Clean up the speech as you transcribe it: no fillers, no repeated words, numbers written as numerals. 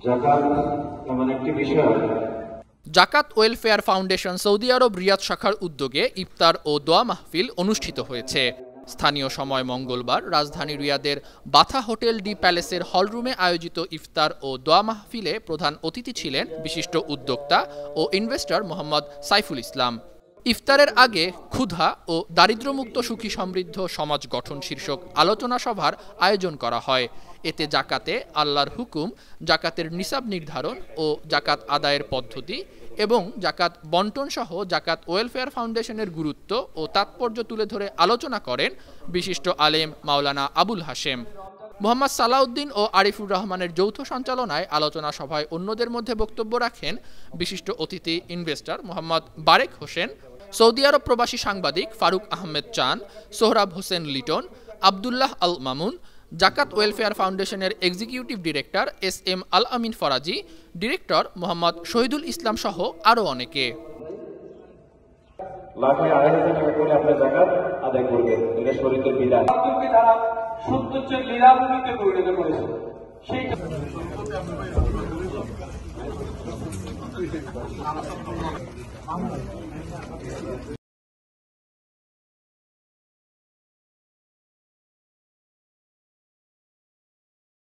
জাকাত এমন একটি বিষয়। জাকাত ওয়েলফেয়ার ফাউন্ডেশন সৌদি আরব রিয়াদ শাখার উদ্যোগে ইফতার ও দোয়া মাহফিল অনুষ্ঠিত হয়েছে। স্থানীয় সময় মঙ্গলবার রাজধানী রিয়াদের বাথা হোটেল ডি প্যালেসের হলরুমে আয়োজিত ইফতার ও দোয়া মাহফিলে প্রধান অতিথি ছিলেন বিশিষ্ট উদ্যোক্তা ও ইনভেস্টর মোহাম্মদ সাইফুল ইসলাম। ইফতারের আগে ক্ষুধা ও দারিদ্র্যমুক্ত সুখী সমৃদ্ধ সমাজ গঠন শীর্ষক আলোচনা সভার আয়োজন করা হয়। এতে জাকাতে আল্লাহর হুকুম, জাকাতের নিসাব নির্ধারণ ও জাকাত আদায়ের পদ্ধতি এবং জাকাত বন্টন সহ জাকাত ওয়েলফেয়ার ফাউন্ডেশনের গুরুত্ব ও তাৎপর্য তুলে ধরে আলোচনা করেন বিশিষ্ট আলেম মাওলানা আবুল হাশেম। মোহাম্মদ সালাউদ্দিন ও আরিফুর রহমানের যৌথ সঞ্চালনায় আলোচনা সভায় অন্যদের মধ্যে বক্তব্য রাখেন বিশিষ্ট অতিথি ইনভেস্টর মোহাম্মদ বারেক হোসেন, সৌদি আরব প্রবাসী সাংবাদিক ফারুক আহমেদ চান, সোহরাব হোসেন লিটন, আবদুল্লাহ আল মামুন, জাকাত ওয়েলফেয়ার ফাউন্ডেশনের এক্সিকিউটিভ ডিরেক্টর SM আল আমিন ফরাজি, ডিরেক্টর মোহাম্মদ শহীদুল ইসলাম সহ আরও অনেকে। লাখে 2,500 টাকা করে আপনি জাকাত আদায় করবেন, এটা শরীয়তের বিধান। তারা সৌন্দর্য লীলাভূমিতে পরিণত করেছে। সেই